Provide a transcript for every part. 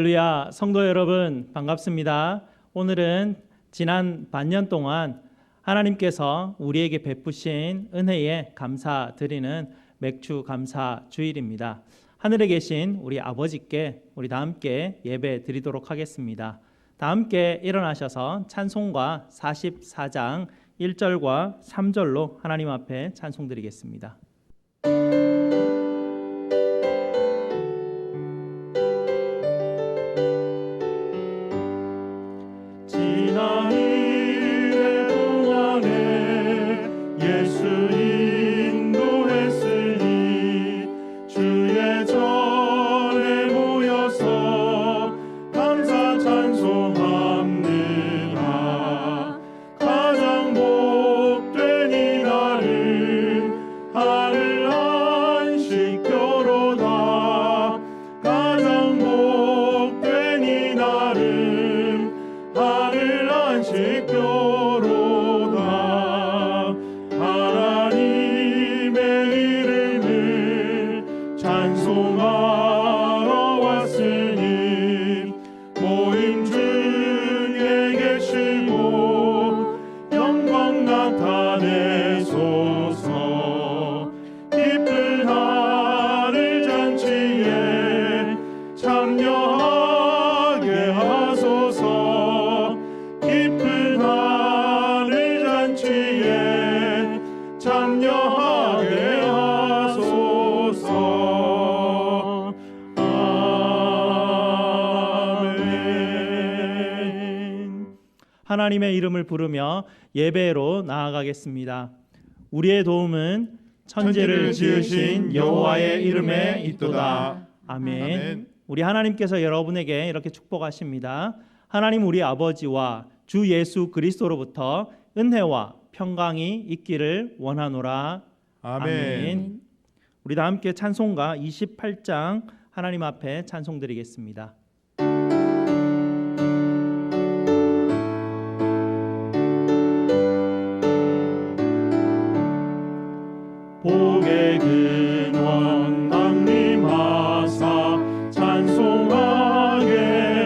할렐루야, 성도 여러분 반갑습니다. 오늘은 지난 반년 동안 하나님께서 우리에게 베푸신 은혜에 감사드리는 맥주 감사 주일입니다. 하늘에 계신 우리 아버지께 우리 다 함께 예배 드리도록 하겠습니다. 다 함께 일어나셔서 찬송가 44장 1절과 3절로 하나님 앞에 찬송 드리겠습니다. 하나님의 이름을 부르며 예배로 나아가겠습니다. 우리의 도움은 천지를 지으신 여호와의 이름에 있도다. 아멘. 우리 하나님께서 여러분에게 이렇게 축복하십니다. 하나님 우리 아버지와 주 예수 그리스도로부터 은혜와 평강이 있기를 원하노라. 아멘. 우리 다 함께 찬송가 28장 하나님 앞에 찬송 드리겠습니다. 복의 근원 강림하사 찬송하게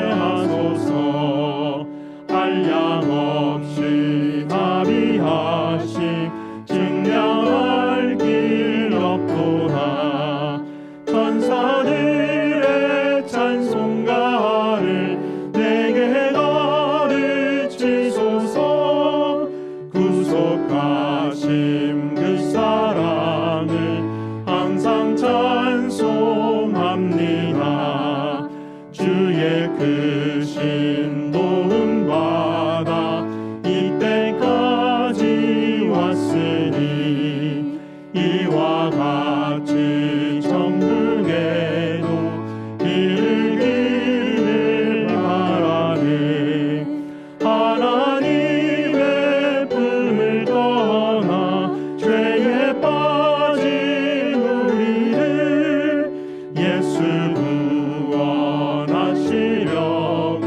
하소서. 한량없이 합의하심 증량할 길 없도다. 천사들의 찬송가를 내게 가르치소서. 구속하심 그 사랑 항상 찬송합니다. 주의 크신 도움 받아 이때까지 왔으니 이와 같이 천국에도 이르기를 바라네. 하나님의 품을 떠나 죄에 빠진 예수 구원하시려고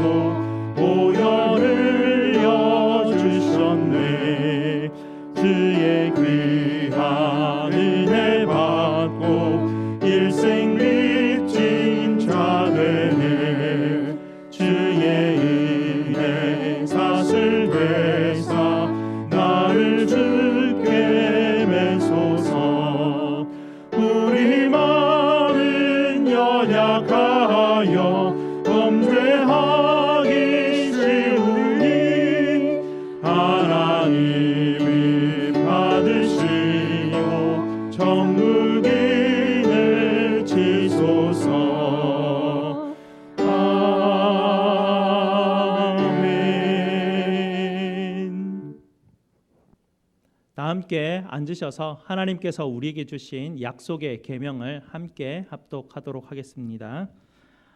보혈을 여주셨네. 주의 귀한 은혜 받고 일생 빚진 자 되네. 주의 은혜 사슬 되사 나를 주께 매소서. 우리 연약하여 범죄하기 쉬우니 하나님이 받으시고 천국인을 지소서. 아멘. 다 함께 앉으셔서 하나님께서 우리에게 주신 약속의 계명을 함께 합독하도록 하겠습니다.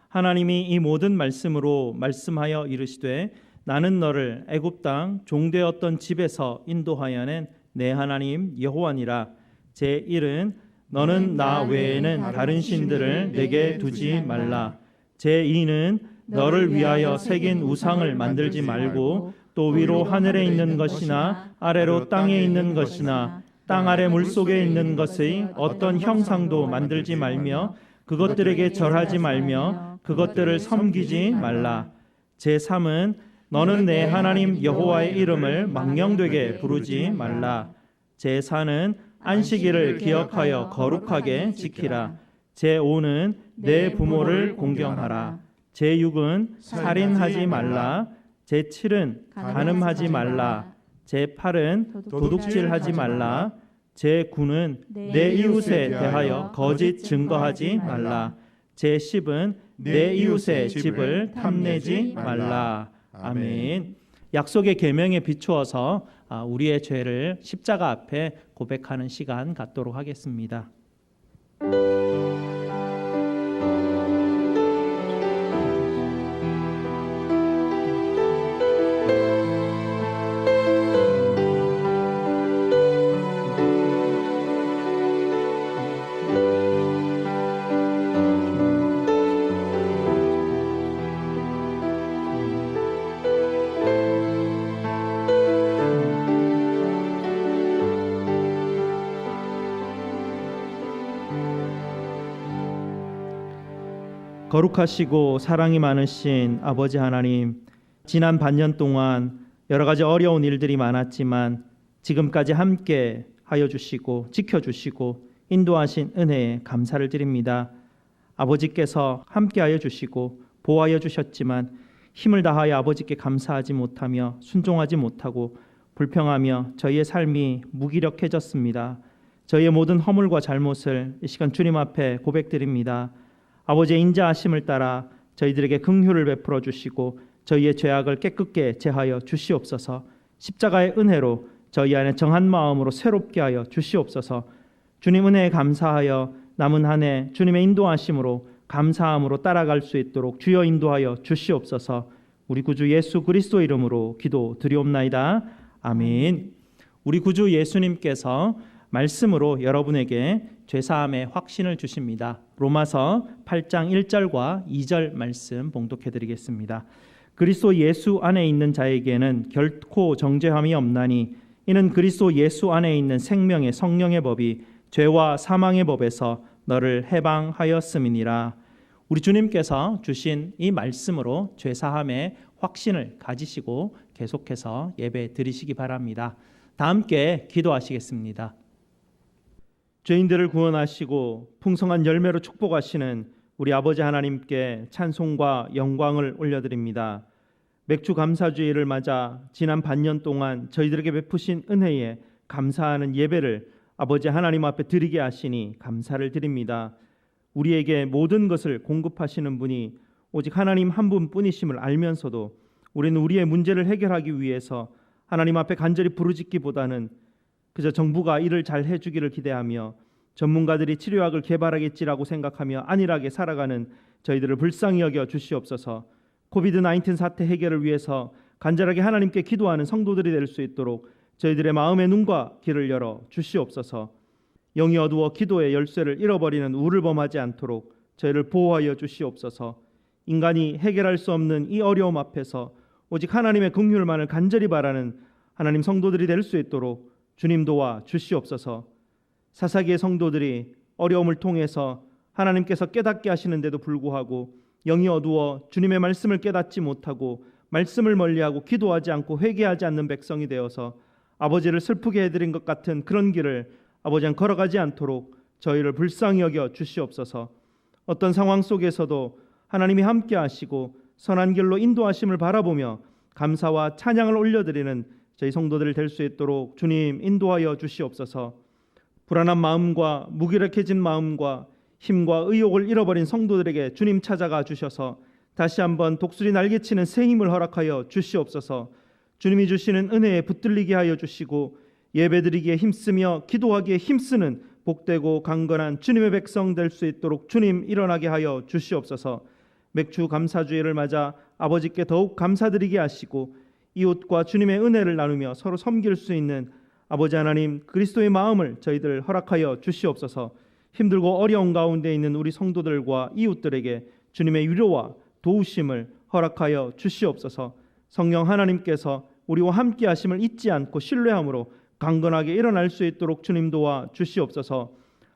하나님이 이 모든 말씀으로 말씀하여 이르시되 나는 너를 애굽 땅 종되었던 집에서 인도하여 낸 내 하나님 여호와니라. 제1은 너는 나 외에는 다른 신들을 내게 두지 말라. 제2는 너를 위하여 새긴 우상을 만들지 말고 또 위로 하늘에 있는 것이나 아래로 땅에 있는 것이나 땅 아래 물속에 있는 것의 어떤 형상도 만들지 말며 그것들에게 절하지 말며 그것들을 섬기지 말라. 제3은 너는 내 하나님 여호와의 이름을 망령되게 부르지 말라. 제4는 안식일을 기억하여 거룩하게 지키라. 제5는 내 부모를 공경하라. 제6은 살인하지 말라. 제7은 간음하지 말라. 제8은 도둑질하지 말라. 제9는 내 이웃에 대하여 거짓 증거하지 말라. 제10은 내 이웃의 집을 탐내지 말라. 아멘. 약속의 계명에 비추어서 우리의 죄를 십자가 앞에 고백하는 시간 갖도록 하겠습니다. 거룩하시고 사랑이 많으신 아버지 하나님, 지난 반년 동안 여러 가지 어려운 일들이 많았지만 지금까지 함께 하여 주시고 지켜주시고 인도하신 은혜에 감사를 드립니다. 아버지께서 함께 하여 주시고 보호하여 주셨지만 힘을 다하여 아버지께 감사하지 못하며 순종하지 못하고 불평하며 저희의 삶이 무기력해졌습니다. 저희의 모든 허물과 잘못을 이 시간 주님 앞에 고백드립니다. 아버지의 인자하심을 따라 저희들에게 긍휼을 베풀어 주시고 저희의 죄악을 깨끗게 제하여 주시옵소서. 십자가의 은혜로 저희 안에 정한 마음으로 새롭게 하여 주시옵소서. 주님 은혜에 감사하여 남은 한 해 주님의 인도하심으로 감사함으로 따라갈 수 있도록 주여 인도하여 주시옵소서. 우리 구주 예수 그리스도 이름으로 기도드리옵나이다. 아멘. 우리 구주 예수님께서 말씀으로 여러분에게 죄사함의 확신을 주십니다. 로마서 8장 1절과 2절 말씀 봉독해 드리겠습니다. 그리스도 예수 안에 있는 자에게는 결코 정죄함이 없나니 이는 그리스도 예수 안에 있는 생명의 성령의 법이 죄와 사망의 법에서 너를 해방하였음이니라. 우리 주님께서 주신 이 말씀으로 죄사함의 확신을 가지시고 계속해서 예배 드리시기 바랍니다. 다 함께 기도하시겠습니다. 죄인들을 구원하시고 풍성한 열매로 축복하시는 우리 아버지 하나님께 찬송과 영광을 올려드립니다. 맥주 감사주의를 맞아 지난 반년 동안 저희들에게 베푸신 은혜에 감사하는 예배를 아버지 하나님 앞에 드리게 하시니 감사를 드립니다. 우리에게 모든 것을 공급하시는 분이 오직 하나님 한 분뿐이심을 알면서도 우리는 우리의 문제를 해결하기 위해서 하나님 앞에 간절히 부르짖기보다는 그저 정부가 일을 잘 해주기를 기대하며 전문가들이 치료약을 개발하겠지라고 생각하며 안일하게 살아가는 저희들을 불쌍히 여겨 주시옵소서. 코비드-19 사태 해결을 위해서 간절하게 하나님께 기도하는 성도들이 될 수 있도록 저희들의 마음의 눈과 귀를 열어 주시옵소서. 영이 어두워 기도의 열쇠를 잃어버리는 우를 범하지 않도록 저희를 보호하여 주시옵소서. 인간이 해결할 수 없는 이 어려움 앞에서 오직 하나님의 긍휼만을 간절히 바라는 하나님 성도들이 될 수 있도록 주님 도와 주시옵소서. 사사기의 성도들이 어려움을 통해서 하나님께서 깨닫게 하시는데도 불구하고 영이 어두워 주님의 말씀을 깨닫지 못하고 말씀을 멀리하고 기도하지 않고 회개하지 않는 백성이 되어서 아버지를 슬프게 해드린 것 같은 그런 길을 아버지는 걸어가지 않도록 저희를 불쌍히 여겨 주시옵소서. 어떤 상황 속에서도 하나님이 함께 하시고 선한 길로 인도하심을 바라보며 감사와 찬양을 올려드리는 저희 성도들 될 수 있도록 주님 인도하여 주시옵소서. 불안한 마음과 무기력해진 마음과 힘과 의욕을 잃어버린 성도들에게 주님 찾아가 주셔서 다시 한번 독수리 날개치는 새 힘을 허락하여 주시옵소서. 주님이 주시는 은혜에 붙들리게 하여 주시고 예배드리기에 힘쓰며 기도하기에 힘쓰는 복되고 강건한 주님의 백성 될 수 있도록 주님 일어나게 하여 주시옵소서. 맥주 감사주의를 맞아 아버지께 더욱 감사드리게 하시고 이웃과 주님의 은혜를 나누며 서로 섬길 수 있는 아버지 하나님 그리스도의 마음을 저희들 허락하여 주시옵소서. 힘들고 어려운 가운데 있는 우리 성도들과 이웃들에게 주님의 위로와 도우심을 허락하여 주시옵소서. 성령 하나님께서 우리와 함께 하심을 잊지 않고 신뢰함으로 강건하게 일어날 수 있도록 주님 도와 주시옵소서.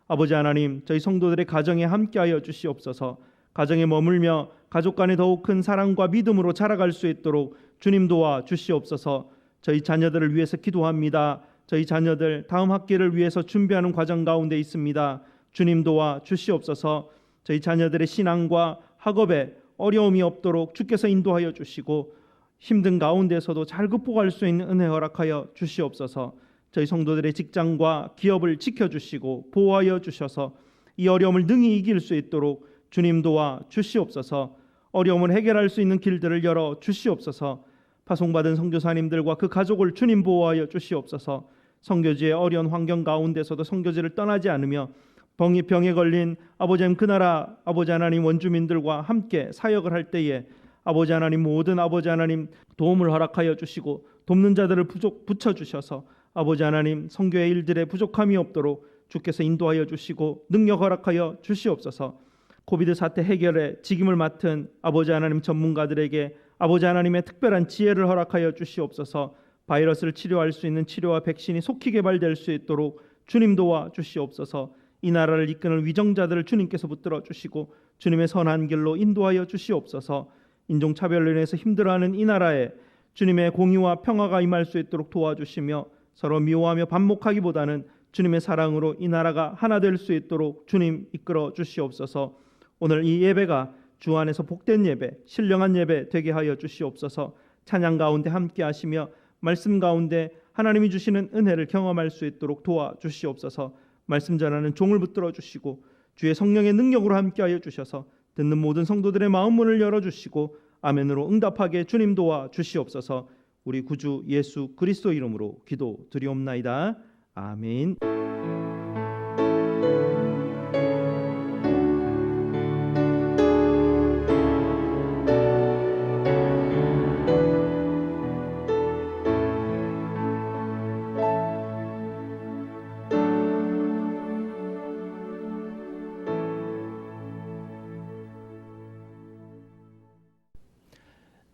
아버지 하나님 저희 성도들의 가정에 함께하여 주시옵소서. 가정에 머물며 가족 간에 더욱 큰 사랑과 믿음으로 자라갈 수 있도록 주님 도와 주시옵소서. 저희 자녀들을 위해서 기도합니다. 저희 자녀들 다음 학기를 위해서 준비하는 과정 가운데 있습니다. 주님 도와 주시옵소서. 저희 자녀들의 신앙과 학업에 어려움이 없도록 주께서 인도하여 주시고 힘든 가운데서도 잘 극복할 수 있는 은혜 허락하여 주시옵소서. 저희 성도들의 직장과 기업을 지켜주시고 보호하여 주셔서 이 어려움을 능히 이길 수 있도록 주님 도와 주시옵소서. 어려움을 해결할 수 있는 길들을 열어 주시옵소서. 파송받은 선교사님들과 그 가족을 주님 보호하여 주시옵소서. 선교지의 어려운 환경 가운데서도 선교지를 떠나지 않으며 병에 걸린 아버지 하나님 그 나라 아버지 하나님 원주민들과 함께 사역을 할 때에 아버지 하나님 모든 아버지 하나님 도움을 허락하여 주시고 돕는 자들을 붙여주셔서 아버지 하나님 선교의 일들에 부족함이 없도록 주께서 인도하여 주시고 능력 허락하여 주시옵소서. 코비드 사태 해결에 직임을 맡은 아버지 하나님 전문가들에게 아버지 하나님의 특별한 지혜를 허락하여 주시옵소서. 바이러스를 치료할 수 있는 치료와 백신이 속히 개발될 수 있도록 주님 도와 주시옵소서. 이 나라를 이끄는 위정자들을 주님께서 붙들어 주시고 주님의 선한 길로 인도하여 주시옵소서. 인종차별로 인해서 힘들어하는 이 나라에 주님의 공의와 평화가 임할 수 있도록 도와주시며 서로 미워하며 반목하기보다는 주님의 사랑으로 이 나라가 하나 될 수 있도록 주님 이끌어 주시옵소서. 오늘 이 예배가 주 안에서 복된 예배, 신령한 예배 되게 하여 주시옵소서. 찬양 가운데 함께 하시며 말씀 가운데 하나님이 주시는 은혜를 경험할 수 있도록 도와주시옵소서. 말씀 전하는 종을 붙들어 주시고 주의 성령의 능력으로 함께 하여 주셔서 듣는 모든 성도들의 마음 문을 열어주시고 아멘으로 응답하게 주님 도와 주시옵소서. 우리 구주 예수 그리스도 이름으로 기도드리옵나이다. 아멘.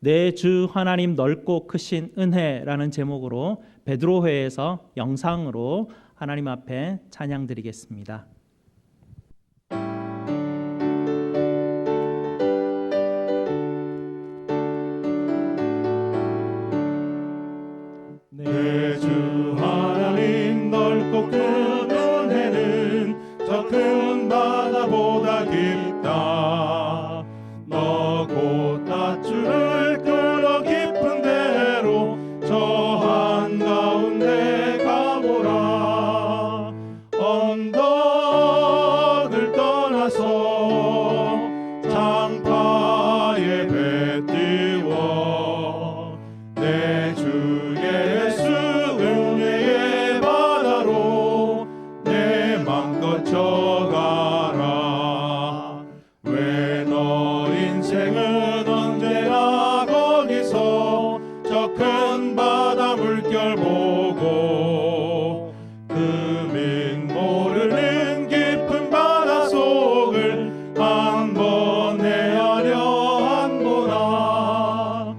내 주 하나님 넓고 크신 은혜라는 제목으로 베드로회에서 영상으로 하나님 앞에 찬양 드리겠습니다. 내 주 하나님 넓고 큰 은혜는 저 큰 바다보다 깊다. 너 곧 닷줄을 끌어 깊은 데로 저 한가운데 가보라. 언덕을 떠나서 장파에 배 띄워 내 주 예수 은혜의 바다로 내 맘껏 져가라. 왜 너 인생은 언제나 거기서 저 큰 바다 물결 보고 금인 모르는 깊은 바다 속을 한 번 헤아려 안 보나.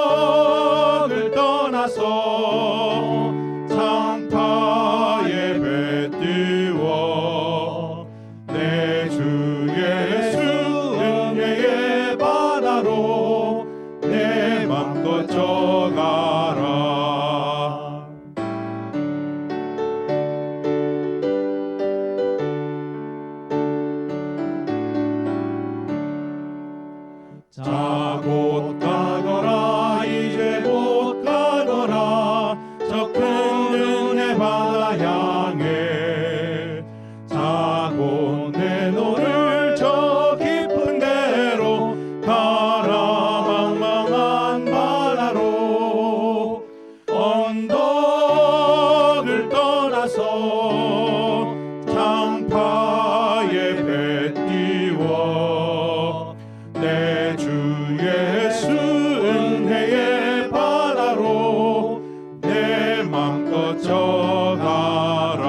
언덕을 떠나서 장파에 배 띄워 내 주 예수 은혜의 바다로 내 맘껏 져가라. 자 곧 가거라. 이제 곧 가거라. 저 큰 은혜 바다 향해. 자 곧 내 노를 저 깊은 데로 가라. 망망한 바다로 언덕을 떠나서 장파에 배 띄워 내 주 예수 은혜의 바다로 내 맘껏 져가라.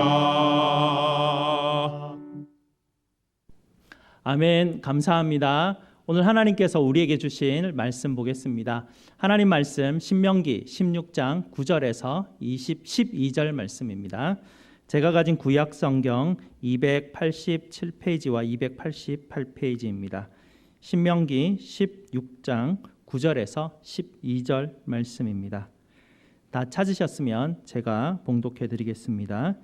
아멘. 감사합니다. 오늘 하나님께서 우리에게 주신 말씀 보겠습니다. 하나님 말씀 신명기 16장 9절에서 12절 말씀입니다. 제가 가진 구약 성경 287페이지와 288페이지입니다. 신명기 16장 9절에서 12절 말씀입니다. 다 찾으셨으면 제가 봉독해 드리겠습니다.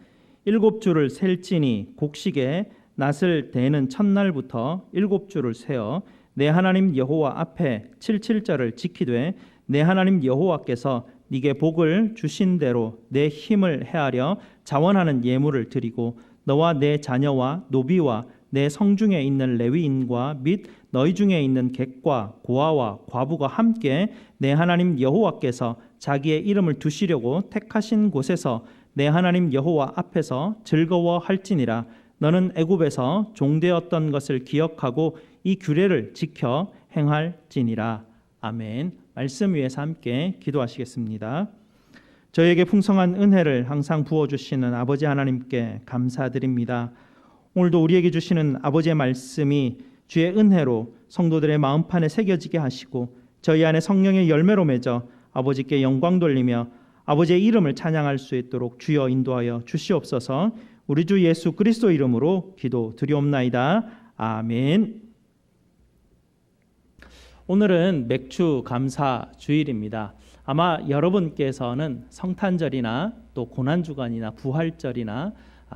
7주를 셀지니 곡식에 낫을 대는 첫날부터 7주를 세어 내 하나님 여호와 앞에 77절을 지키되 내 하나님 여호와께서 네게 복을 주신 대로 내 힘을 헤아려 자원하는 예물을 드리고 너와 내 자녀와 노비와 내 성중에 있는 레위인과 및 너희 중에 있는 객과 고아와 과부가 함께 내 하나님 여호와께서 자기의 이름을 두시려고 택하신 곳에서 내 하나님 여호와 앞에서 즐거워할지니라. 너는 애굽에서 종되었던 것을 기억하고 이 규례를 지켜 행할지니라. 아멘. 말씀 위에서 함께 기도하시겠습니다. 저에게 풍성한 은혜를 항상 부어주시는 아버지 하나님께 감사드립니다. 오늘도 우리에게 주시는 아버지의 말씀이 주의 은혜로 성도들의 마음판에 새겨지게 하시고 저희 안에 성령의 열매로 맺어 아버지께 영광 돌리며 아버지의 이름을 찬양할 수 있도록 주여 인도하여 주시옵소서. 우리 주 예수 그리스도 이름으로 기도드리옵나이다. 아멘. 오늘은 맥주 감사 주일입니다. 아마 여러분께서는 성탄절이나 또 고난주간이나 부활절이나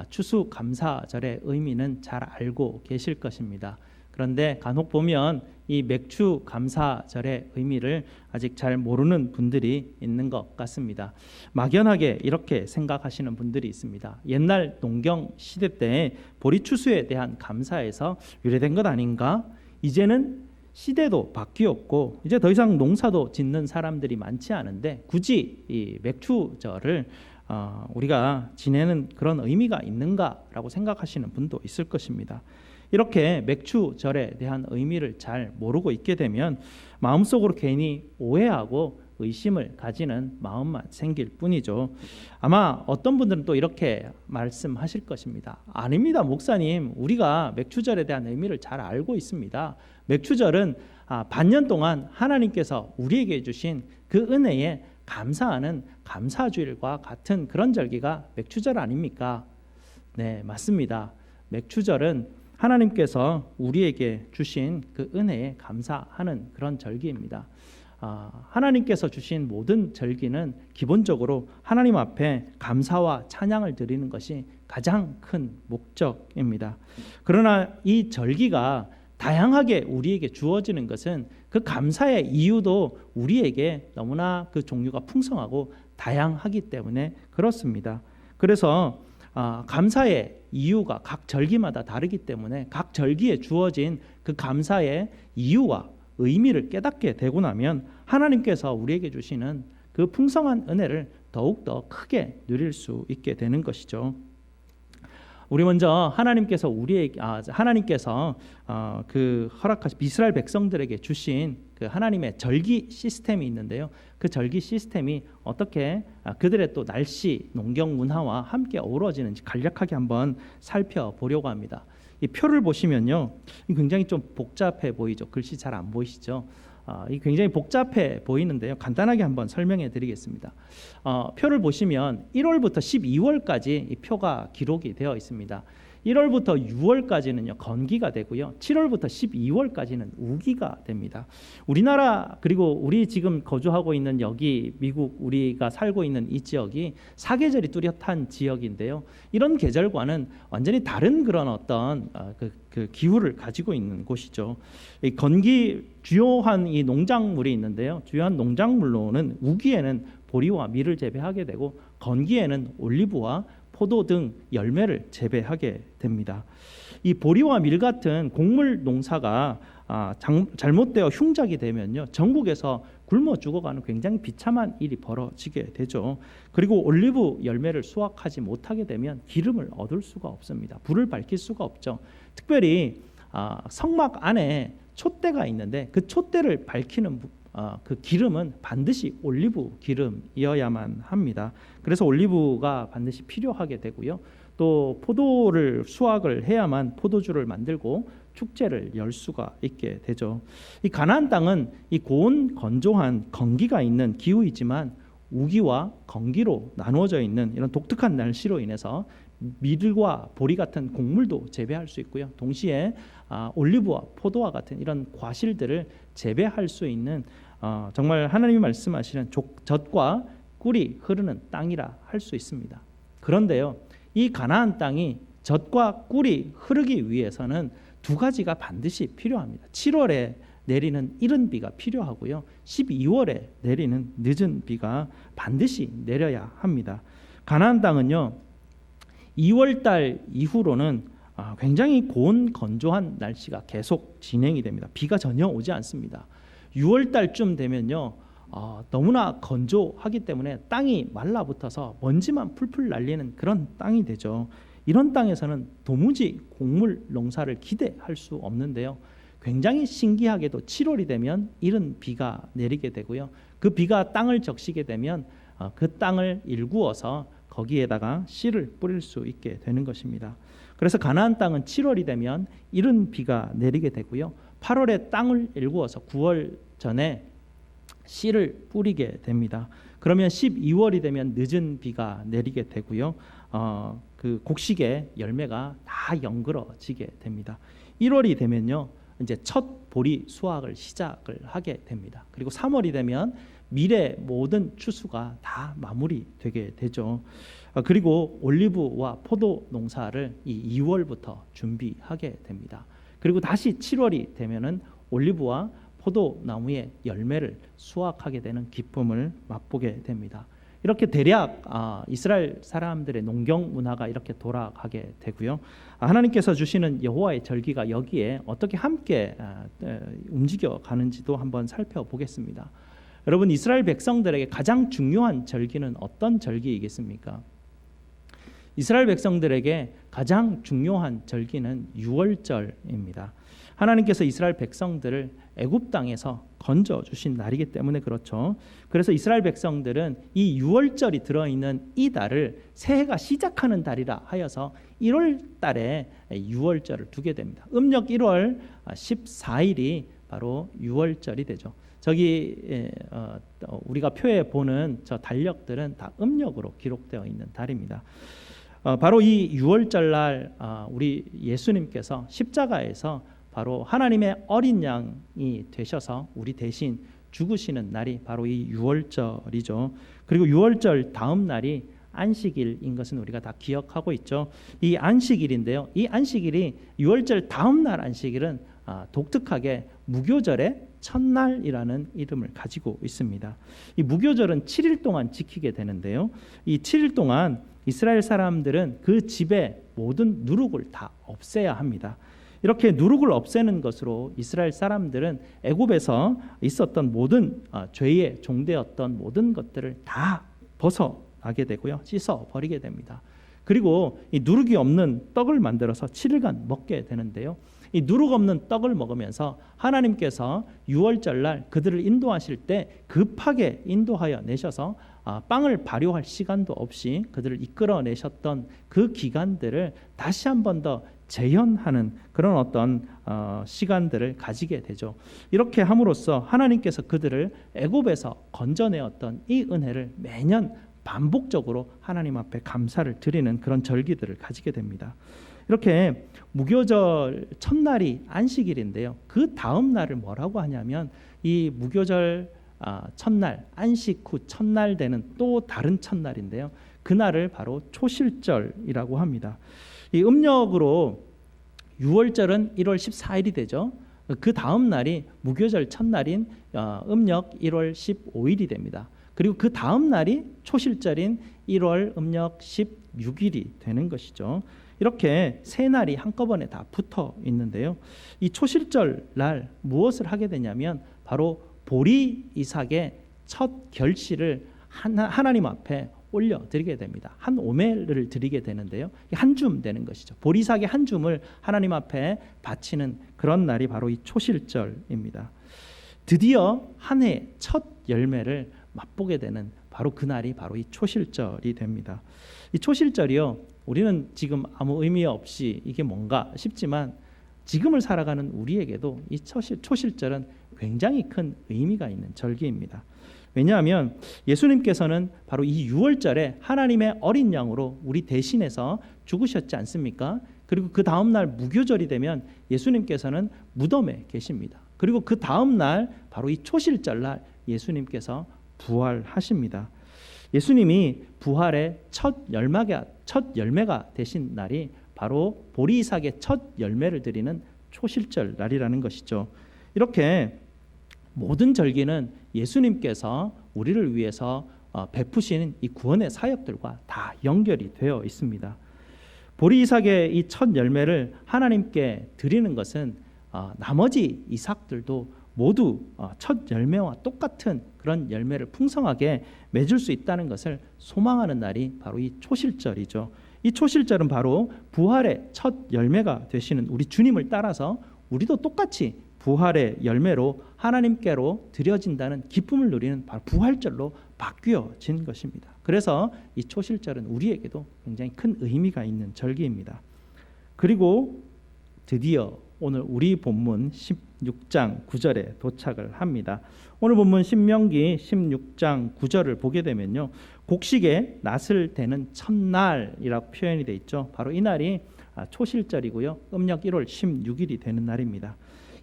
추수감사절의 의미는 잘 알고 계실 것입니다. 그런데 간혹 보면 이 맥주 감사절의 의미를 아직 잘 모르는 분들이 있는 것 같습니다. 막연하게 이렇게 생각하시는 분들이 있습니다. 옛날 농경 시대 때 보리 추수에 대한 감사에서 유래된 것 아닌가? 이제는 시대도 바뀌었고 이제 더 이상 농사도 짓는 사람들이 많지 않은데 굳이 이 맥주절을 우리가 지내는 그런 의미가 있는가라고 생각하시는 분도 있을 것입니다. 이렇게 맥주절에 대한 의미를 잘 모르고 있게 되면 마음속으로 괜히 오해하고 의심을 가지는 마음만 생길 뿐이죠. 아마 어떤 분들은 또 이렇게 말씀하실 것입니다. 아닙니다, 목사님. 우리가 맥주절에 대한 의미를 잘 알고 있습니다. 맥주절은 반년 동안 하나님께서 우리에게 주신 그 은혜에 감사하는 감사주일과 같은 그런 절기가 맥주절 아닙니까? 네, 맞습니다. 맥주절은 하나님께서 우리에게 주신 그 은혜에 감사하는 그런 절기입니다. 하나님께서 주신 모든 절기는 기본적으로 하나님 앞에 감사와 찬양을 드리는 것이 가장 큰 목적입니다. 그러나 이 절기가 다양하게 우리에게 주어지는 것은 그 감사의 이유도 우리에게 너무나 그 종류가 풍성하고 다양하기 때문에 그렇습니다. 그래서 감사의 이유가 각 절기마다 다르기 때문에 각 절기에 주어진 그 감사의 이유와 의미를 깨닫게 되고 나면 하나님께서 우리에게 주시는 그 풍성한 은혜를 더욱더 크게 누릴 수 있게 되는 것이죠. 우리 먼저 하나님께서 그 허락하신 이스라엘 백성들에게 주신 그 하나님의 절기 시스템이 있는데요. 그 절기 시스템이 어떻게 그들의 또 날씨, 농경 문화와 함께 어우러지는지 간략하게 한번 살펴보려고 합니다. 이 표를 보시면요, 굉장히 좀 복잡해 보이죠. 글씨 잘 안 보이시죠? 이 굉장히 복잡해 보이는데요. 간단하게 한번 설명해 드리겠습니다. 표를 보시면 1월부터 12월까지 이 표가 기록이 되어 있습니다. 1월부터 6월까지는요 건기가 되고요. 7월부터 12월까지는 우기가 됩니다. 우리나라 그리고 우리 지금 거주하고 있는 여기 미국 우리가 살고 있는 이 지역이 사계절이 뚜렷한 지역인데요. 이런 계절과는 완전히 다른 그런 어떤 그 기후를 가지고 있는 곳이죠. 이 건기 주요한 이 농작물이 있는데요. 주요한 농작물로는 우기에는 보리와 밀을 재배하게 되고 건기에는 올리브와 포도 등 열매를 재배하게 됩니다. 이 보리와 밀 같은 곡물 농사가 잘못되어 흉작이 되면요, 전국에서 굶어 죽어가는 굉장히 비참한 일이 벌어지게 되죠. 그리고 올리브 열매를 수확하지 못하게 되면 기름을 얻을 수가 없습니다. 불을 밝힐 수가 없죠. 특별히 성막 안에 촛대가 있는데 그 촛대를 밝히는 그 기름은 반드시 올리브 기름이어야만 합니다. 그래서 올리브가 반드시 필요하게 되고요. 또 포도를 수확을 해야만 포도주를 만들고 축제를 열 수가 있게 되죠. 이 가나안 땅은 이 고온 건조한 건기가 있는 기후이지만 우기와 건기로 나누어져 있는 이런 독특한 날씨로 인해서 밀과 보리 같은 곡물도 재배할 수 있고요. 동시에 올리브와 포도와 같은 이런 과실들을 재배할 수 있는 정말 하나님이 말씀하시는 젖과 꿀이 흐르는 땅이라 할 수 있습니다. 그런데요, 이 가나안 땅이 젖과 꿀이 흐르기 위해서는 두 가지가 반드시 필요합니다. 7월에 내리는 이른 비가 필요하고요, 12월에 내리는 늦은 비가 반드시 내려야 합니다. 가나안 땅은요, 2월 달 이후로는 굉장히 고온 건조한 날씨가 계속 진행이 됩니다. 비가 전혀 오지 않습니다. 6월 달쯤 되면요, 너무나 건조하기 때문에 땅이 말라붙어서 먼지만 풀풀 날리는 그런 땅이 되죠. 이런 땅에서는 도무지 곡물 농사를 기대할 수 없는데요, 굉장히 신기하게도 7월이 되면 이른 비가 내리게 되고요, 그 비가 땅을 적시게 되면 그 땅을 일구어서 거기에다가 씨를 뿌릴 수 있게 되는 것입니다. 그래서 가나안 땅은 7월이 되면 이른 비가 내리게 되고요, 8월에 땅을 일구어서 9월 전에 씨를 뿌리게 됩니다. 그러면 12월이 되면 늦은 비가 내리게 되고요, 그 곡식의 열매가 다 연그러지게 됩니다. 1월이 되면요, 이제 첫 보리 수확을 시작을 하게 됩니다. 그리고 3월이 되면 밀의 모든 추수가 다 마무리되게 되죠. 그리고 올리브와 포도 농사를 이 2월부터 준비하게 됩니다. 그리고 다시 7월이 되면은 올리브와 포도나무의 열매를 수확하게 되는 기쁨을 맛보게 됩니다. 이렇게 대략 이스라엘 사람들의 농경 문화가 이렇게 돌아가게 되고요, 하나님께서 주시는 여호와의 절기가 여기에 어떻게 함께 움직여 가는지도 한번 살펴보겠습니다. 여러분, 이스라엘 백성들에게 가장 중요한 절기는 어떤 절기이겠습니까? 이스라엘 백성들에게 가장 중요한 절기는 유월절입니다. 하나님께서 이스라엘 백성들을 애굽 땅에서 건져 주신 날이기 때문에 그렇죠. 그래서 이스라엘 백성들은 이 유월절이 들어있는 이 달을 새해가 시작하는 달이라 하여서 1월 달에 유월절을 두게 됩니다. 음력 1월 14일이 바로 유월절이 되죠. 저기 우리가 표에 보는 저 달력들은 다 음력으로 기록되어 있는 달입니다. 바로 이 유월절 날 우리 예수님께서 십자가에서 바로 하나님의 어린 양이 되셔서 우리 대신 죽으시는 날이 바로 이 유월절이죠. 그리고 유월절 다음 날이 안식일인 것은 우리가 다 기억하고 있죠. 이 안식일인데요, 이 안식일이 유월절 다음 날 안식일은 독특하게 무교절의 첫날이라는 이름을 가지고 있습니다. 이 무교절은 7일 동안 지키게 되는데요, 이 7일 동안 이스라엘 사람들은 그 집의 모든 누룩을 다 없애야 합니다. 이렇게 누룩을 없애는 것으로 이스라엘 사람들은 애굽에서 있었던 모든 죄의 종되었던 모든 것들을 다 벗어나게 되고요, 씻어 버리게 됩니다. 그리고 이 누룩이 없는 떡을 만들어서 7일간 먹게 되는데요, 이 누룩 없는 떡을 먹으면서 하나님께서 유월절날 그들을 인도하실 때 급하게 인도하여 내셔서 빵을 발효할 시간도 없이 그들을 이끌어내셨던 그 기간들을 다시 한 번 더 재현하는 그런 어떤 시간들을 가지게 되죠. 이렇게 함으로써 하나님께서 그들을 애굽에서 건져내었던 이 은혜를 매년 반복적으로 하나님 앞에 감사를 드리는 그런 절기들을 가지게 됩니다. 이렇게 무교절 첫날이 안식일인데요, 그 다음 날을 뭐라고 하냐면 이 무교절 첫날, 안식 후 첫날 되는 또 다른 첫날인데요, 그날을 바로 초실절이라고 합니다. 이 음력으로 6월절은 1월 14일이 되죠. 그 다음 날이 무교절 첫날인 음력 1월 15일이 됩니다. 그리고 그 다음 날이 초실절인 1월 음력 16일이 되는 것이죠. 이렇게 세 날이 한꺼번에 다 붙어 있는데요, 이 초실절 날 무엇을 하게 되냐면 바로 보리 이삭의 첫 결실을 하나님 앞에 올려드리게 됩니다. 한 오멜을 드리게 되는데요, 한 줌 되는 것이죠. 보리 이삭의 한 줌을 하나님 앞에 바치는 그런 날이 바로 이 초실절입니다. 드디어 한 해 첫 열매를 맛보게 되는 바로 그 날이 바로 이 초실절이 됩니다. 이 초실절이요, 우리는 지금 아무 의미 없이 이게 뭔가 싶지만 지금을 살아가는 우리에게도 이 초실절은 굉장히 큰 의미가 있는 절기입니다. 왜냐하면 예수님께서는 바로 이 6월절에 하나님의 어린 양으로 우리 대신해서 죽으셨지 않습니까? 그리고 그 다음 날 무교절이 되면 예수님께서는 무덤에 계십니다. 그리고 그 다음 날 바로 이 초실절 날 예수님께서 부활하십니다. 예수님이 부활의 첫 열매가 되신 날이 바로 보리 이삭의 첫 열매를 드리는 초실절 날이라는 것이죠. 이렇게 모든 절기는 예수님께서 우리를 위해서 베푸시는 이 구원의 사역들과 다 연결이 되어 있습니다. 보리 이삭의 이 첫 열매를 하나님께 드리는 것은 나머지 이삭들도 모두 첫 열매와 똑같은 그런 열매를 풍성하게 맺을 수 있다는 것을 소망하는 날이 바로 이 초실절이죠. 이 초실절은 바로 부활의 첫 열매가 되시는 우리 주님을 따라서 우리도 똑같이 부활의 열매로 하나님께로 드려진다는 기쁨을 누리는 바로 부활절로 바뀌어진 것입니다. 그래서 이 초실절은 우리에게도 굉장히 큰 의미가 있는 절기입니다. 그리고 드디어 오늘 우리 본문 16장 9절에 도착을 합니다. 오늘 본문 신명기 16장 9절을 보게 되면요, 곡식에 낫을 대는 첫날이라고 표현이 되어 있죠. 바로 이 날이 초실절이고요, 음력 1월 16일이 되는 날입니다.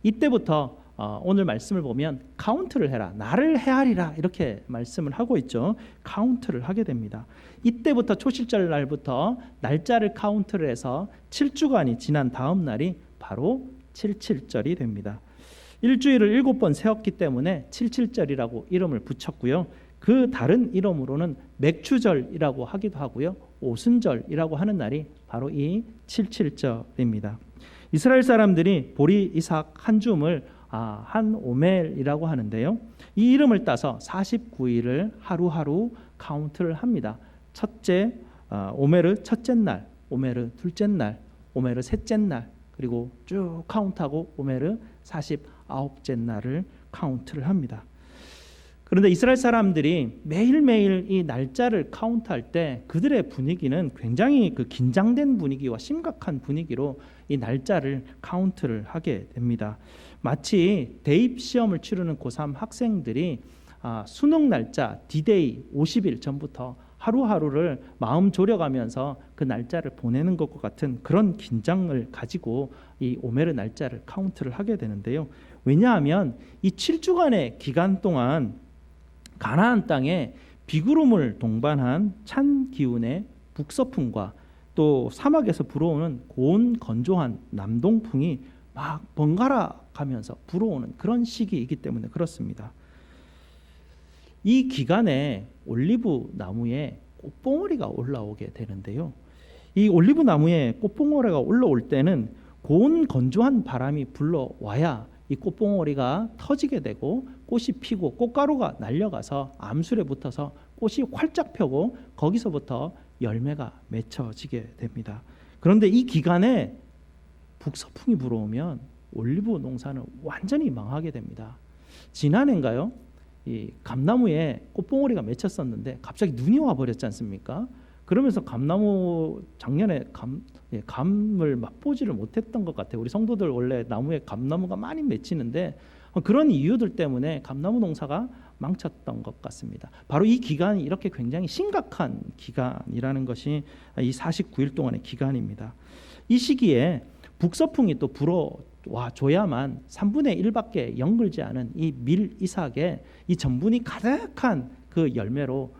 이때부터 오늘 말씀을 보면 카운트를 해라, 나를 헤아리라, 이렇게 말씀을 하고 있죠. 카운트를 하게 됩니다. 이때부터 초실절 날부터 날짜를 카운트를 해서 7주간이 지난 다음 날이 바로 77절이 됩니다. 일주일을 7번 세웠기 때문에 77절이라고 이름을 붙였고요. 그 다른 이름으로는 맥추절이라고 하기도 하고요, 오순절이라고 하는 날이 바로 이 77절입니다. 이스라엘 사람들이 보리 이삭 한 줌을 한 오멜이라고 하는데요, 이 이름을 따서 49일을 하루하루 카운트를 합니다. 첫째 오메르 첫째 날, 오메르 둘째 날, 오메르 셋째 날, 그리고 쭉 카운트하고 오메르 49째 날을 카운트를 합니다. 그런데 이스라엘 사람들이 매일매일 이 날짜를 카운트할 때 그들의 분위기는 굉장히 그 긴장된 분위기와 심각한 분위기로 이 날짜를 카운트를 하게 됩니다. 마치 대입 시험을 치르는 고3 학생들이 수능 날짜 D-Day 50일 전부터 하루하루를 마음 졸여가면서 그 날짜를 보내는 것과 같은 그런 긴장을 가지고 이 오메르 날짜를 카운트를 하게 되는데요. 왜냐하면 이 7주간의 기간 동안 가나안 땅에 비구름을 동반한 찬 기운의 북서풍과 또 사막에서 불어오는 고온 건조한 남동풍이 막 번갈아 가면서 불어오는 그런 시기이기 때문에 그렇습니다. 이 기간에 올리브 나무에 꽃봉오리가 올라오게 되는데요, 이 올리브 나무에 꽃봉오리가 올라올 때는 고온 건조한 바람이 불러와야 이 꽃봉오리가 터지게 되고 꽃이 피고 꽃가루가 날려가서 암술에 붙어서 꽃이 활짝 펴고 거기서부터 열매가 맺혀지게 됩니다. 그런데 이 기간에 북서풍이 불어오면 올리브 농사는 완전히 망하게 됩니다. 지난해인가요? 이 감나무에 꽃봉오리가 맺혔었는데 갑자기 눈이 와버렸지 않습니까? 그러면서 감나무 작년에 감을 맛보지를 못했던 것 같아요. 우리 성도들 원래 나무에 감나무가 많이 맺히는데 그런 이유들 때문에 감나무 농사가 망쳤던 것 같습니다. 바로 이 기간이 이렇게 굉장히 심각한 기간이라는 것이 이 49일 동안의 기간입니다. 이 시기에 북서풍이 또 불어와 줘야만 3분의 1밖에 연글지 않은 이 밀 이삭의 이 전분이 가득한 그 열매로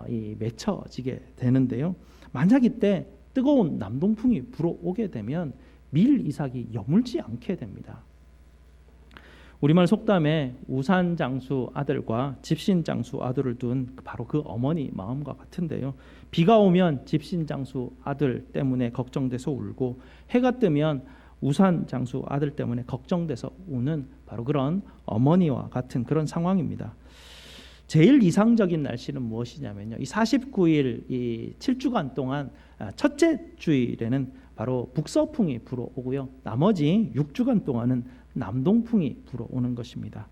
이 맺혀지게 되는데요, 만약 이때 뜨거운 남동풍이 불어오게 되면 밀 이삭이 여물지 않게 됩니다. 우리말 속담에 우산장수 아들과 집신장수 아들을 둔 바로 그 어머니 마음과 같은데요, 비가 오면 집신장수 아들 때문에 걱정돼서 울고 해가 뜨면 우산장수 아들 때문에 걱정돼서 우는 바로 그런 어머니와 같은 그런 상황입니다. 제일 이상적인 날씨는 무엇이냐면요, 이 49일 이 7주간 동안 첫째 주일에는 바로 북서풍이 불어오고요, 나머지 6주간 동안은 남동풍이 불어오는 것입니다.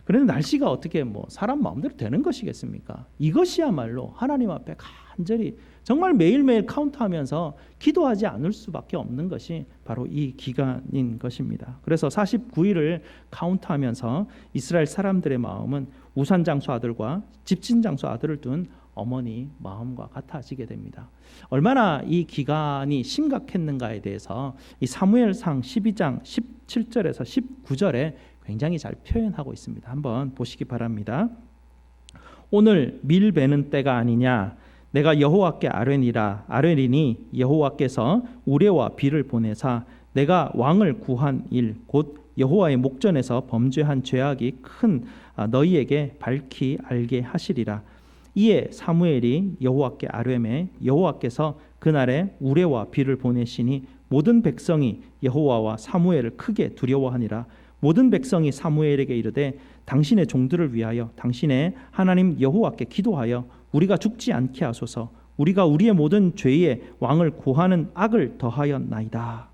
그런데 날씨가 어떻게 뭐 사람 마음대로 되는 것이겠습니까? 이것이야말로 하나님 앞에 간절히 정말 매일매일 카운트하면서 기도하지 않을 수밖에 없는 것이 바로 이 기간인 것입니다. 그래서 49일을 카운트하면서 이스라엘 사람들의 마음은 우산장수 아들과 집진장수 아들을 둔 어머니 마음과 같아지게 됩니다. 얼마나 이 기간이 심각했는가에 대해서 이 사무엘상 12장 17절에서 19절에 굉장히 잘 표현하고 있습니다. 한번 보시기 바랍니다. 오늘 밀 베는 때가 아니냐? 내가 여호와께 아뢰리니 여호와께서 우레와 비를 보내사 내가 왕을 구한 일 곧 여호와의 목전에서 범죄한 죄악이 큰 너희에게 밝히 알게 하시리라. 이에 사무엘이 여호와께 아뢰매 여호와께서 그날에 우레와 비를 보내시니 모든 백성이 여호와와 사무엘을 크게 두려워하니라. 모든 백성이 사무엘에게 이르되 당신의 종들을 위하여 당신의 하나님 여호와께 기도하여 우리가 죽지 않게 하소서. 우리가 우리의 모든 죄에 왕을 구하는 악을 더하였나이다.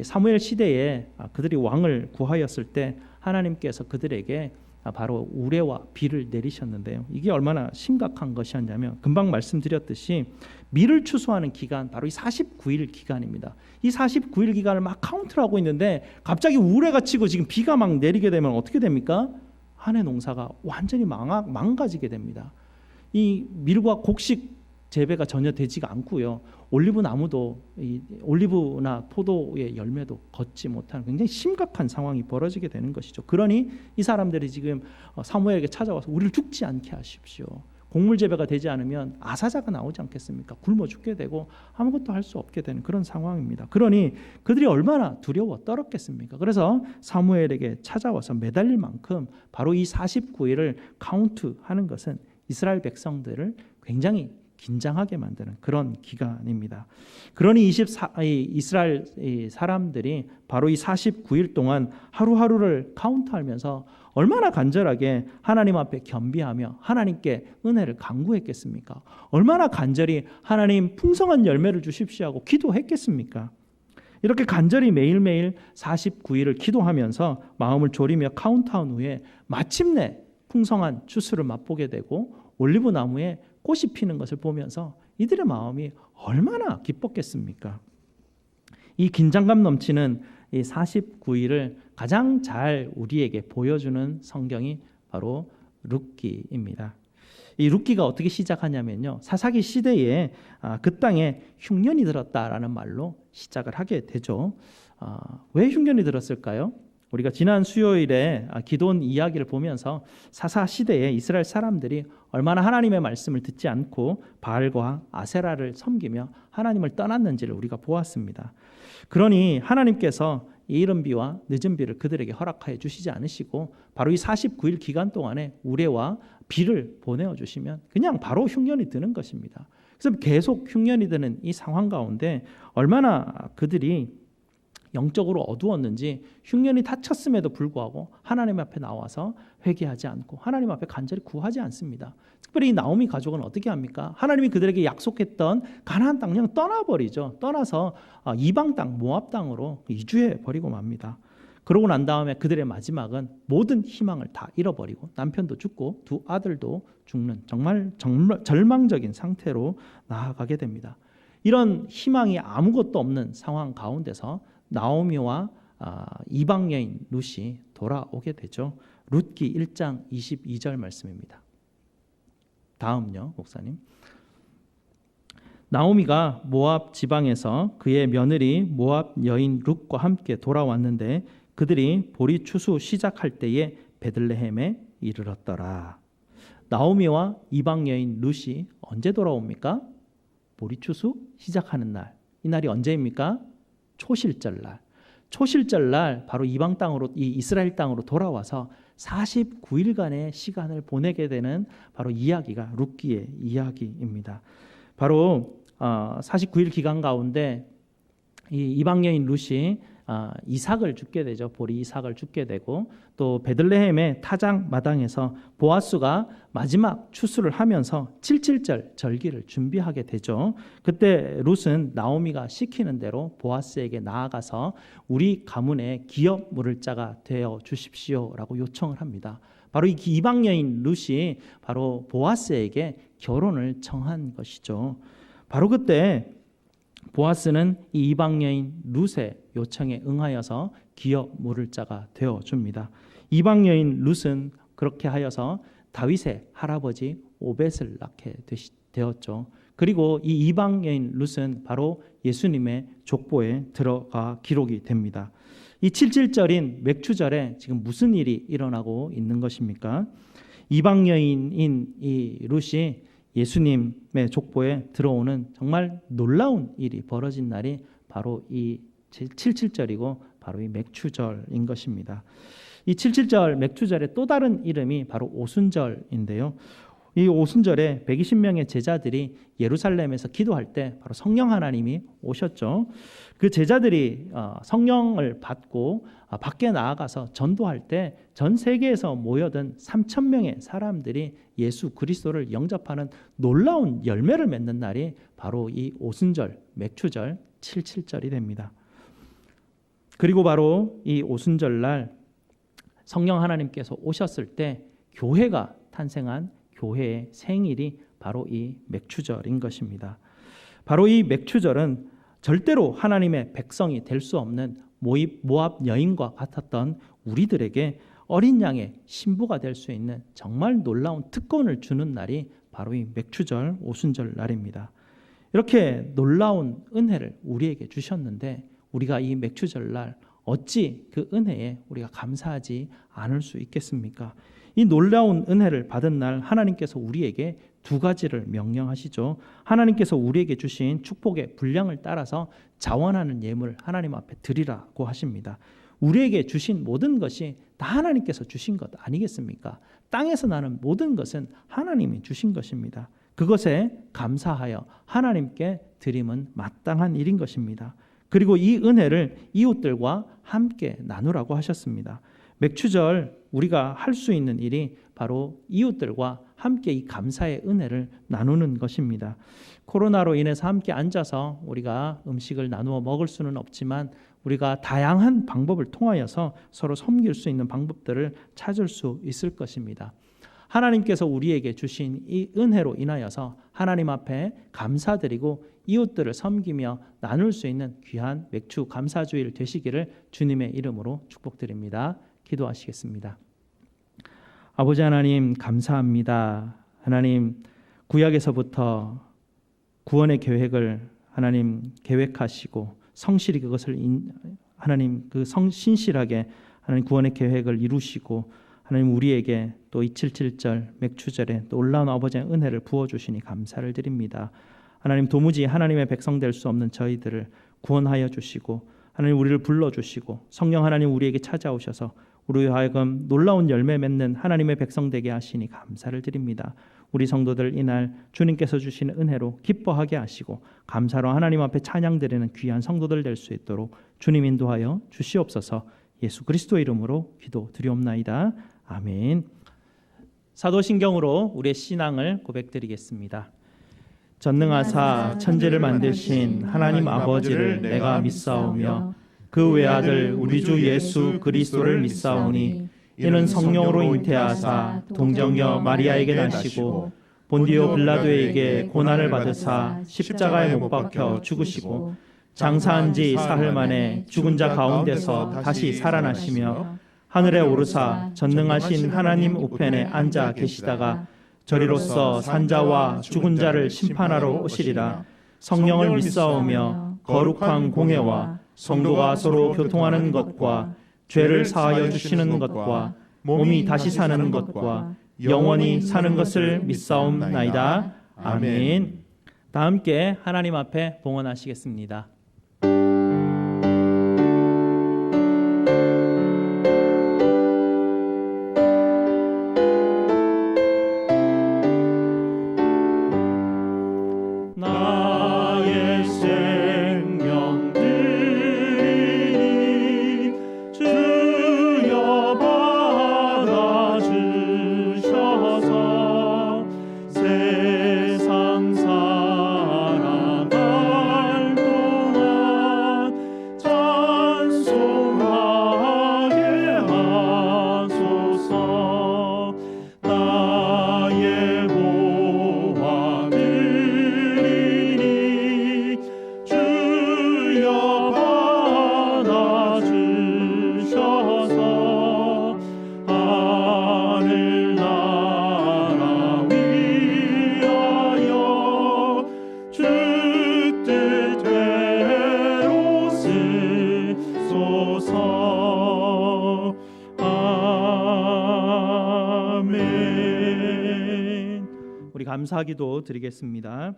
사무엘 시대에 그들이 왕을 구하였을 때 하나님께서 그들에게 바로 우레와 비를 내리셨는데요. 이게 얼마나 심각한 것이었냐면 금방 말씀드렸듯이 밀을 추수하는 기간 바로 이 49일 기간입니다. 이 49일 기간을 막 카운트를 하고 있는데 갑자기 우레가 치고 지금 비가 막 내리게 되면 어떻게 됩니까? 한 해 농사가 완전히 망가지게 됩니다. 이 밀과 곡식 재배가 전혀 되지가 않고요. 올리브 나무도 올리브나 포도의 열매도 걷지 못하는 굉장히 심각한 상황이 벌어지게 되는 것이죠. 그러니 이 사람들이 지금 사무엘에게 찾아와서 우리를 죽지 않게 하십시오. 곡물 재배가 되지 않으면 아사자가 나오지 않겠습니까? 굶어 죽게 되고 아무것도 할 수 없게 되는 그런 상황입니다. 그러니 그들이 얼마나 두려워 떨었겠습니까? 그래서 사무엘에게 찾아와서 매달릴 만큼 바로 이 49일을 카운트하는 것은 이스라엘 백성들을 굉장히 긴장하게 만드는 그런 기간입니다. 그러니 이스라엘 사람들이 바로 이 49일 동안 하루하루를 카운트하면서 얼마나 간절하게 하나님 앞에 겸비하며 하나님께 은혜를 간구했겠습니까? 얼마나 간절히 하나님 풍성한 열매를 주십시오 하고 기도했겠습니까? 이렇게 간절히 매일매일 49일을 기도하면서 마음을 졸이며 카운트한 후에 마침내 풍성한 추수를 맛보게 되고 올리브 나무에 꽃이 피는 것을 보면서 이들의 마음이 얼마나 기뻤겠습니까? 이 긴장감 넘치는 이 49일을 가장 잘 우리에게 보여주는 성경이 바로 룻기입니다. 이 룻기가 어떻게 시작하냐면요, 사사기 시대에 그 땅에 흉년이 들었다라는 말로 시작을 하게 되죠. 왜 흉년이 들었을까요? 우리가 지난 수요일에 기도원 이야기를 보면서 사사 시대에 이스라엘 사람들이 얼마나 하나님의 말씀을 듣지 않고 바알과 아세라를 섬기며 하나님을 떠났는지를 우리가 보았습니다. 그러니 하나님께서 이른 비와 늦은 비를 그들에게 허락하여 주시지 않으시고 바로 이 49일 기간 동안에 우레와 비를 보내어 주시면 그냥 바로 흉년이 드는 것입니다. 그래서 계속 흉년이 드는 이 상황 가운데 얼마나 그들이 영적으로 어두웠는지 흉년이 닥쳤음에도 불구하고 하나님 앞에 나와서 회개하지 않고 하나님 앞에 간절히 구하지 않습니다. 특별히 이 나오미 가족은 어떻게 합니까? 하나님이 그들에게 약속했던 가나안 땅 그냥 떠나버리죠. 떠나서 이방 땅 모압 땅으로 이주해 버리고 맙니다. 그러고 난 다음에 그들의 마지막은 모든 희망을 다 잃어버리고 남편도 죽고 두 아들도 죽는 정말 절망적인 상태로 나아가게 됩니다. 이런 희망이 아무것도 없는 상황 가운데서 나오미와 이방 여인 룻이 돌아오게 되죠. 룻기 1장 22절 말씀입니다. 다음요, 목사님. 나오미가 모압 지방에서 그의 며느리 모압 여인 룻과 함께 돌아왔는데 그들이 보리 추수 시작할 때에 베들레헴에 이르렀더라. 나오미와 이방 여인 룻이 언제 돌아옵니까? 보리 추수 시작하는 날. 이 날이 언제입니까? 초실절날. 초실절날 바로 이방 땅으로 이 이스라엘 땅으로 돌아와서 49일간의 시간을 보내게 되는 바로 이야기가 룻기의 이야기입니다. 바로 49일 기간 가운데 이 이방 여인 룻이 이삭을 죽게 되죠. 보리 이삭을 죽게 되고 또 베들레헴의 타작 마당에서 보아스가 마지막 추수를 하면서 77절 절기를 준비하게 되죠. 그때 룻은 나오미가 시키는 대로 보아스에게 나아가서 우리 가문의 기업 물을 자가 되어 주십시오라고 요청을 합니다. 바로 이 이방 여인 룻이 바로 보아스에게 결혼을 청한 것이죠. 바로 그때 보아스는 이 이방 여인 룻의 요청에 응하여서 기업 물을 자가 되어 줍니다. 이방 여인 룻은 그렇게 하여서 다윗의 할아버지 오벳을 낳게 되었죠. 그리고 이 이방 여인 룻은 바로 예수님의 족보에 들어가 기록이 됩니다. 이 77절인 맥추절에 지금 무슨 일이 일어나고 있는 것입니까? 이방 여인인 이 룻이 예수님의 족보에 들어오는 정말 놀라운 일이 벌어진 날이 바로 이 77절이고 바로 이 맥추절인 것입니다. 이 77절 맥추절의 또 다른 이름이 바로 오순절인데요. 이 오순절에 120명의 제자들이 예루살렘에서 기도할 때 바로 성령 하나님이 오셨죠. 그 제자들이 성령을 받고 밖에 나아가서 전도할 때 전 세계에서 모여든 3,000명의 사람들이 예수 그리스도를 영접하는 놀라운 열매를 맺는 날이 바로 이 오순절, 맥추절 77절이 됩니다. 그리고 바로 이 오순절 날 성령 하나님께서 오셨을 때 교회가 탄생한 교회의 생일이 바로 이 맥추절인 것입니다. 바로 이 맥추절은 절대로 하나님의 백성이 될 수 없는 모압 여인과 같았던 우리들에게 어린 양의 신부가 될 수 있는 정말 놀라운 특권을 주는 날이 바로 이 맥추절 오순절 날입니다. 이렇게 놀라운 은혜를 우리에게 주셨는데 우리가 이 맥추절 날 어찌 그 은혜에 우리가 감사하지 않을 수 있겠습니까? 이 놀라운 은혜를 받은 날 하나님께서 우리에게 두 가지를 명령하시죠. 하나님께서 우리에게 주신 축복의 분량을 따라서 자원하는 예물 하나님 앞에 드리라고 하십니다. 우리에게 주신 모든 것이 다 하나님께서 주신 것 아니겠습니까? 땅에서 나는 모든 것은 하나님이 주신 것입니다. 그것에 감사하여 하나님께 드림은 마땅한 일인 것입니다. 그리고 이 은혜를 이웃들과 함께 나누라고 하셨습니다. 맥추절 우리가 할 수 있는 일이 바로 이웃들과 함께 이 감사의 은혜를 나누는 것입니다. 코로나로 인해서 함께 앉아서 우리가 음식을 나누어 먹을 수는 없지만 우리가 다양한 방법을 통하여서 서로 섬길 수 있는 방법들을 찾을 수 있을 것입니다. 하나님께서 우리에게 주신 이 은혜로 인하여서 하나님 앞에 감사드리고 이웃들을 섬기며 나눌 수 있는 귀한 맥추 감사주일 되시기를 주님의 이름으로 축복드립니다. 기도하시겠습니다. 아버지 하나님 감사합니다. 하나님 구약에서부터 구원의 계획을 하나님 계획하시고 성실히 그것을 하나님 신실하게 하나님 구원의 계획을 이루시고 하나님 우리에게 또 이 77절 맥추절에 놀라운 아버지의 은혜를 부어주시니 감사를 드립니다. 하나님 도무지 하나님의 백성 될 수 없는 저희들을 구원하여 주시고 하나님 우리를 불러주시고 성령 하나님 우리에게 찾아오셔서 우리로 하여금 놀라운 열매 맺는 하나님의 백성 되게 하시니 감사를 드립니다. 우리 성도들 이날 주님께서 주시는 은혜로 기뻐하게 하시고 감사로 하나님 앞에 찬양드리는 귀한 성도들 될 수 있도록 주님 인도하여 주시옵소서. 예수 그리스도 이름으로 기도드리옵나이다. 아멘. 사도신경으로 우리의 신앙을 고백드리겠습니다. 전능하사 천지를 만드신 하나님 아버지를 내가 믿사오며 그 외아들 우리 주 예수 그리스도를 믿사오니 이는 성령으로 잉태하사 동정녀 마리아에게 나시고 본디오 빌라도에게 고난을 받으사 십자가에 못 박혀 죽으시고 장사한 지 사흘 만에 죽은 자 가운데서 다시 살아나시며 하늘에 오르사 전능하신 하나님 우편에 앉아 계시다가 저리로서 산자와 죽은 자를 심판하러 오시리라. 성령을 믿사오며 거룩한 공회와 성도가 서로 교통하는 것과 죄를 사하여 주시는 것과 몸이 다시 사는 것과 영원히 사는 것을 믿사옵나이다. 아멘. 다 함께 하나님 앞에 봉헌하시겠습니다. 나의 생명 드리니 감사하기도 드리겠습니다.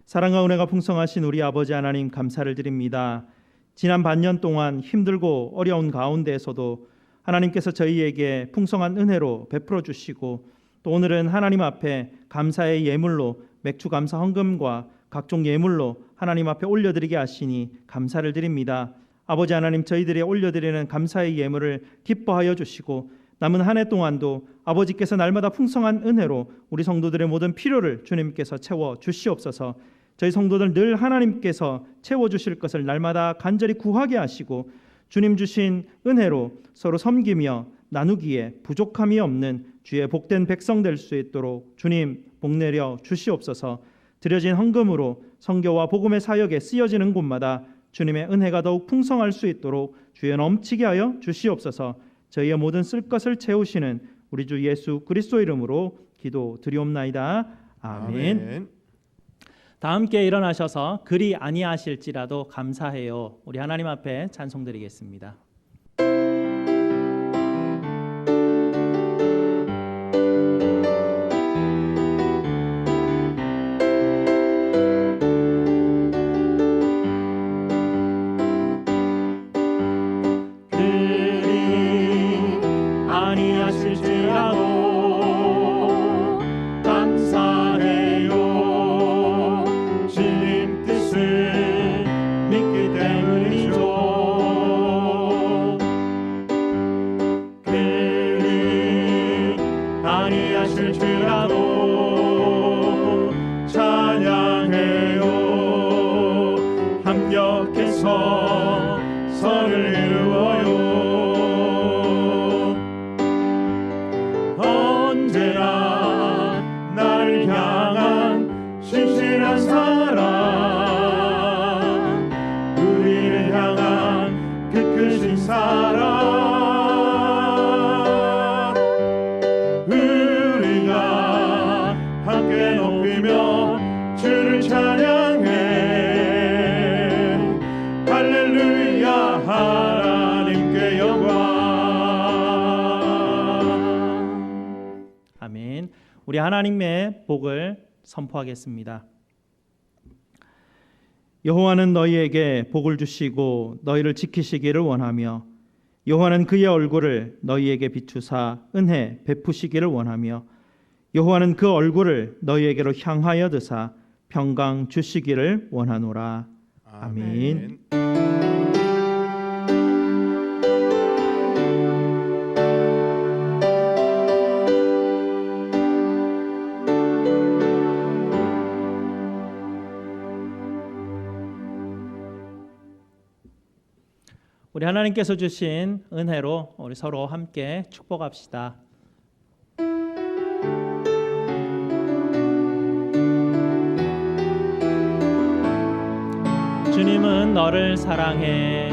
사랑과 은혜가 풍성하신 우리 아버지 하나님 감사를 드립니다. 지난 반년 동안 힘들고 어려운 가운데에서도 하나님께서 저희에게 풍성한 은혜로 베풀어 주시고 또 오늘은 하나님 앞에 감사의 예물로 맥주 감사 헌금과 각종 예물로 하나님 앞에 올려드리게 하시니 감사를 드립니다. 아버지 하나님, 저희들이 올려드리는 감사의 예물을 기뻐하여 주시고 남은 한 해 동안도 아버지께서 날마다 풍성한 은혜로 우리 성도들의 모든 필요를 주님께서 채워 주시옵소서. 저희 성도들 늘 하나님께서 채워주실 것을 날마다 간절히 구하게 하시고 주님 주신 은혜로 서로 섬기며 나누기에 부족함이 없는 주의 복된 백성 될 수 있도록 주님 복내려 주시옵소서. 드려진 헌금으로 선교와 복음의 사역에 쓰여지는 곳마다 주님의 은혜가 더욱 풍성할 수 있도록 주여 넘치게 하여 주시옵소서. 저희의 모든 쓸 것을 채우시는 우리 주 예수 그리스도 이름으로 기도드리옵나이다. 아멘. 다 함께 일어나셔서 그리 아니하실지라도 감사해요. 우리 하나님 앞에 찬송드리겠습니다. 선을 이루어요. 언제나 나를 향한 신실한 사랑, 우리를 향한 그 크신 사랑, 우리가 함께 높이며 주를 찬양해. 할렐루야, 하나님께 영광. 아멘. 우리 하나님의 복을 선포하겠습니다. 여호와는 너희에게 복을 주시고 너희를 지키시기를 원하며 여호와는 그의 얼굴을 너희에게 비추사 은혜 베푸시기를 원하며 여호와는 그 얼굴을 너희에게로 향하여 드사 평강 주시기를 원하노라. 아멘. 우리 하나님께서 주신 은혜로 우리 서로 함께 축복합시다. 주님은 너를 사랑해.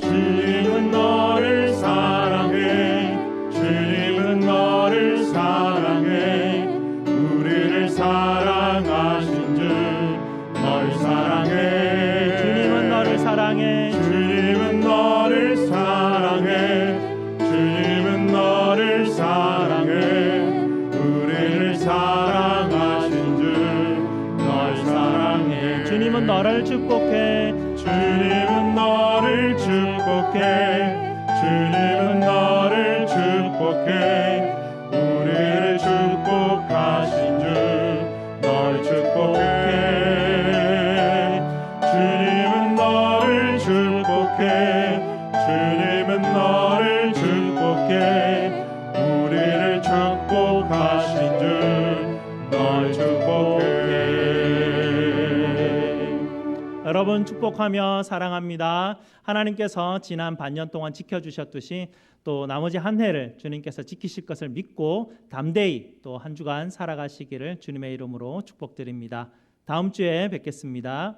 주님은 너를 사랑해. 주님은 너를 사랑해. 우리를 사랑하신 주 널 사랑해. 주님은 너를 사랑해. 주님은 너를 사랑해. 주님은 너를 사랑해. 우리를 사랑하신 주 널 사랑해. 주님은 너를 축복해. 주님은 너를 축복해. 주님은 너를 축복해. 우리를 축복하신 주 널 축복해. 주님은 너를 축복해. 주님은 너를 축복해. 우리를 축복하신 주 널 축복해. 여러분 축복하며 사랑합니다. 하나님께서 지난 반년 동안 지켜주셨듯이 또 나머지 한 해를 주님께서 지키실 것을 믿고 담대히 또 한 주간 살아가시기를 주님의 이름으로 축복드립니다. 다음 주에 뵙겠습니다.